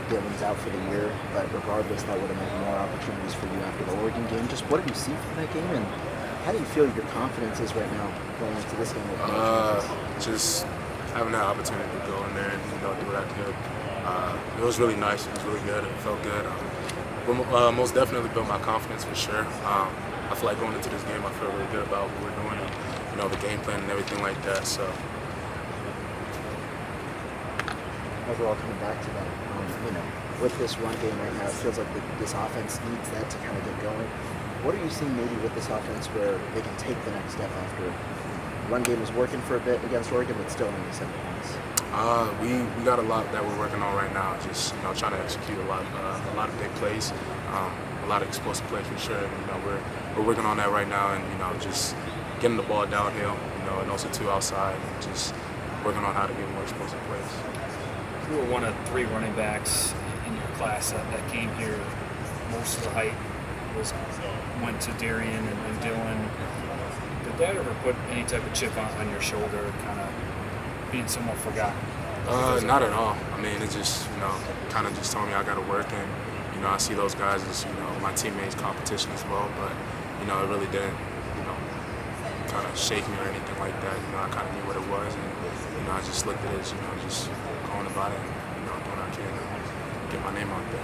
Dylan's out for the year, but regardless, that would have meant more opportunities for you after the Oregon game. Just what did you see from that game, and how do you feel your confidence is right now going into this game? Just having that opportunity to go in there and do what I could. It was really nice. It was really good. It felt good. Most definitely built my confidence for sure. I feel like going into this game, I feel really good about what we're doing and the game plan and everything like that. So. Overall, coming back to that, with this run game right now, it feels like this offense needs that to kind of get going. What are you seeing maybe with this offense where they can take the next step after run game was working for a bit against Oregon, but still only 7 points? We got a lot that we're working on right now. Just trying to execute a lot of big plays, a lot of explosive plays for sure. And, we're working on that right now, and just getting the ball downhill, and also outside, and just working on how to get more explosive plays. You were one of 3 running backs in your class that came here. Most of the height went to Darian and Dylan. Did that ever put any type of chip on your shoulder, kind of being somewhat forgotten? Not at all. I mean, it just kind of just told me I got to work, and I see those guys as my teammates' competition as well. But it really didn't kind of shake me or anything like that. I kind of knew what it was, and I just looked at it as just going about it, doing what I can to get my name out there.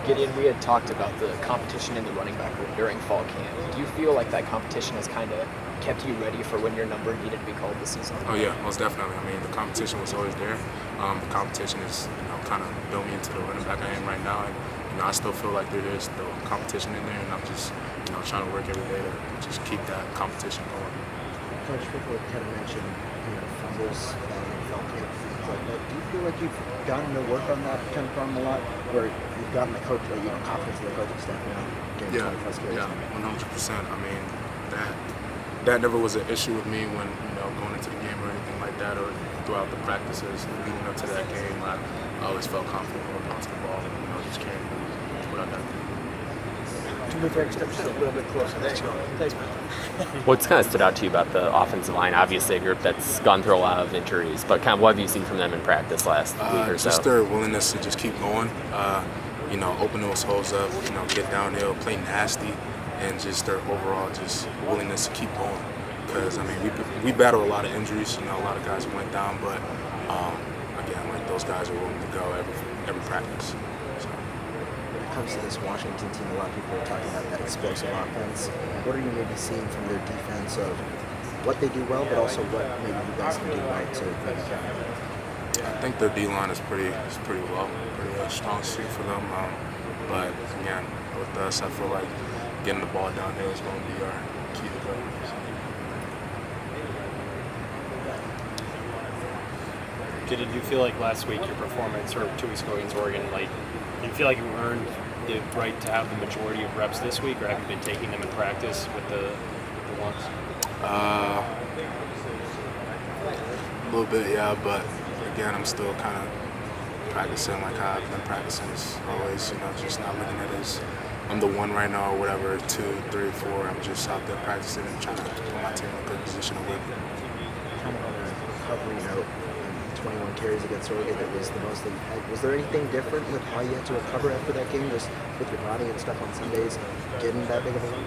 Gideon, we had talked about the competition in the running back room during fall camp. Do you feel like that competition has kind of kept you ready for when your number needed to be called this season? Oh yeah, most definitely. I mean, the competition was always there. The competition is kind of built me into the running back I am right now, and I still feel like there is still competition in there, and I'm just trying to work every day to just keep that competition going. Coach Ituka kind of mentioned fumbles, fall camp, things like that. Do you feel like you've gotten to work on that kind of problem a lot, where you've gotten the coach, confidence in the coaching staff now, getting 20 plus carries? Yeah, 100%. I mean, that never was an issue with me when going into the game or anything like that, or throughout the practices leading up to that game. I always felt confident going onto the ball, and just carrying what I got to do. Just a little bit closer. There you go. Thanks, man. What's kind of stood out to you about the offensive line? Obviously, a group that's gone through a lot of injuries, but kind of what have you seen from them in practice last week or so? Just their willingness to just keep going, open those holes up, get downhill, play nasty, and just their overall just willingness to keep going. Because, I mean, we battle a lot of injuries, a lot of guys went down, but again, those guys are willing to go every practice. So. When it comes to this Washington team, a lot of people are talking about that explosive offense. What are you maybe seeing from their defense of what they do well, but also what maybe you guys can do right to maybe counter that? I think their D-line is pretty low, pretty strong suit for them. But again, with us, I feel like getting the ball downhill is going to be our key to go. So. Did you feel like last week your performance, or 2 weeks ago against Oregon, do you feel like you earned the right to have the majority of reps this week, or have you been taking them in practice with the ones? A little bit, yeah, but again, I'm still kind of practicing like how I've been practicing always, just not looking at it as I'm the one right now or whatever, 2, 3, 4. I'm just out there practicing and trying to put my team in a good position to win. Kind of on a recovery note, 21 carries against Oregon, it was the most that you had. Was there anything different with how you had to recover after that game, just with your body and stuff on some days, getting that big of a run?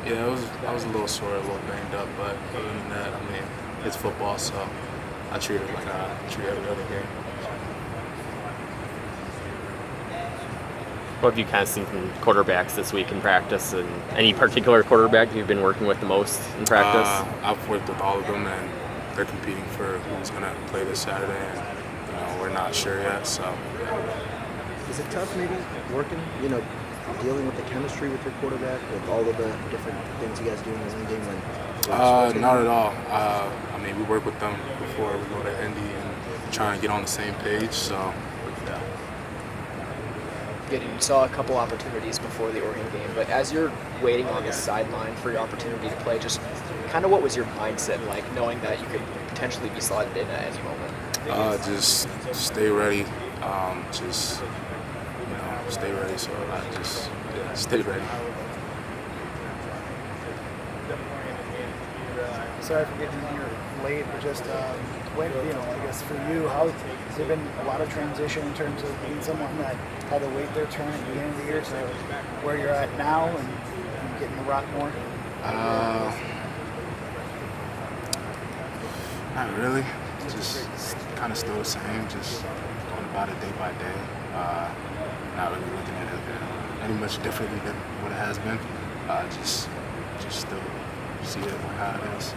Yeah, I was a little sore, a little banged up, but other than that, I mean, it's football, so I treat it like I treat every other game. What have you kind of seen from quarterbacks this week in practice, and any particular quarterback you've been working with the most in practice? I've worked with all of them, and they're competing for who's going to play this Saturday, and we're not sure yet. So, is it tough, maybe working, dealing with the chemistry with your quarterback, with all of the different things you guys do in the run game? Not at all. I mean, we work with them before we go to Indy and try and get on the same page. So, yeah. Gideon, you saw a couple opportunities before the Oregon game, but as you're waiting on the sideline for your opportunity to play, just kind of what was your mindset like, knowing that you could potentially be slotted in at any moment? Just stay ready. Stay ready. So stay ready. Sorry for getting here late, but just when, I guess for you, has there been a lot of transition in terms of being someone that had to wait their turn at the beginning of the year to where you're at now and getting to rock more? Not really. Just kind of still the same. Just going about it day by day. Not really looking at it any much differently than what it has been. Just still see it for how it is.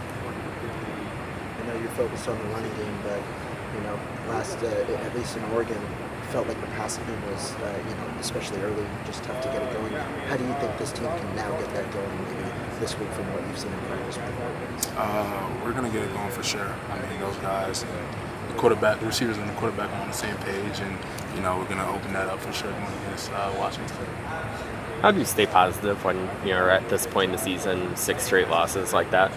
I know you're focused on the running game, but last at least in Oregon, felt like the passing game was especially early, just tough to get it going. How do you think this team can now get that going maybe this week from what you've seen in practice? We're gonna get it going for sure. I mean, those guys, the quarterback, the receivers, and the quarterback are on the same page, and we're gonna open that up for sure going against Washington. How do you stay positive when you're at this point in the season, 6 straight losses like that?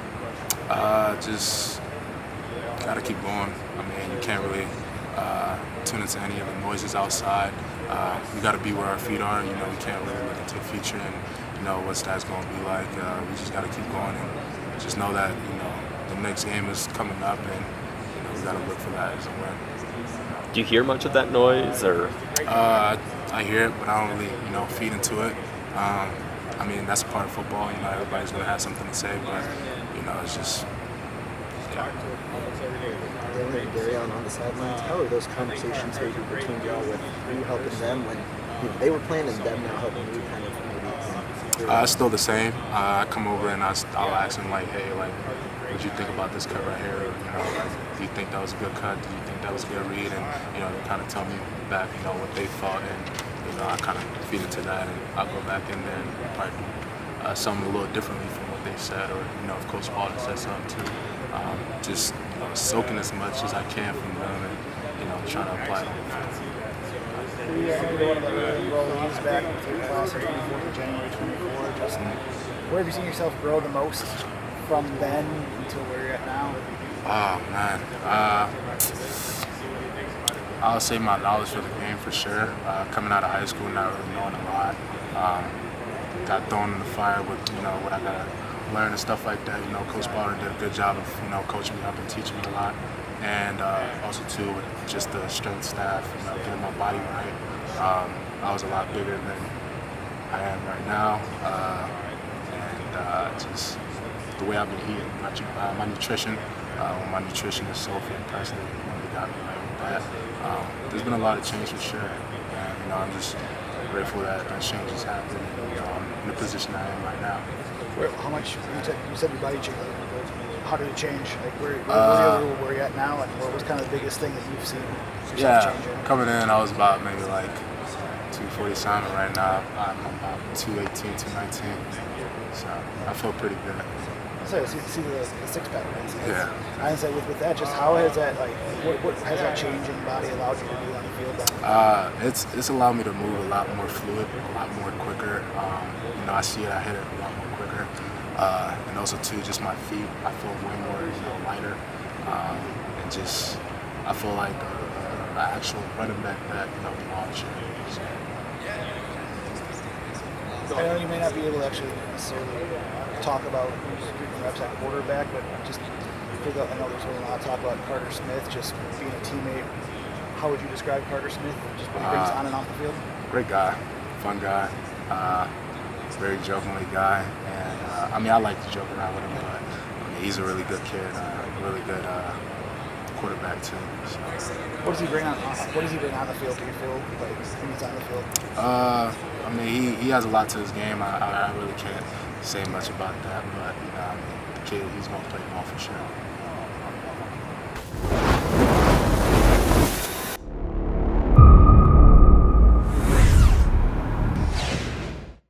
Just gotta keep going. I mean, you can't really tune into any of the noises outside. We gotta be where our feet are. We can't really look into the future and what's that's gonna be like. We just gotta keep going and just know that the next game is coming up, and we gotta look for that as a win. Do you hear much of that noise, or? I hear it, but I don't really feed into it. I mean, that's a part of football. Everybody's gonna have something to say, but it's just. Dylan and Gideon on the sidelines. How are those conversations maybe between y'all with you helping them when they were playing and them now helping you kind of maybe? It's still the same. I come over and I'll ask them like, hey, like, what do you think about this cut right here? Do you think that was a good cut? Do you think that was a good read? And they kind of tell me back, what they thought, and I kind of feed into that, and I'll go back in there and probably do something a little differently from what they said, or if Coach Paul said something too. Just soaking as much as I can from them, and trying to apply it on the field. You're one of the early rollees back with your class of 24 to January 24. Just where have you seen yourself grow the most from then until where you're at now? Oh man, I'll say my knowledge for the game for sure. Coming out of high school, not really knowing a lot. Got thrown in the fire with what I gotta learn and stuff like that. Coach Potter did a good job of coaching me up and teaching me a lot, and also too with just the strength staff, getting my body right. I was a lot bigger than I am right now, and just the way I've been eating, my nutrition. My nutrition is so fantastic. They got me right with that. There's been a lot of change for sure, and I'm just grateful that change has happened. I'm in the position I am right now. How much you said your body changed? How did it change? Like where are you at now, and what was kind of the biggest thing that you've seen yourself changing? Coming in, I was about maybe like 240 something. Right now, I'm about 218, 219. So I feel pretty good. So see the six pack. Yeah. I would say with that, just how has that what has that change in body allowed you to do on the field? It's allowed me to move a lot more fluid, a lot more quicker. I see it, I hit it a lot more quicker. And also too, just my feet, I feel way more lighter, and just I feel like an actual running back that belongs here. So. I know you may not be able to actually necessarily talk about reps at quarterback, but just I know there's really a lot of talk about Carter Smith just being a teammate. How would you describe Carter Smith? Just what he brings on and off the field? Great guy, fun guy, very jovial guy, and I like to joke around with him, but he's a really good kid, really good quarterback too. So. What does he bring on? What does he bring on the field? Do you feel like when he's on the field? He has a lot to his game. I really can't say much about that, but the kid, he's gonna play ball for sure.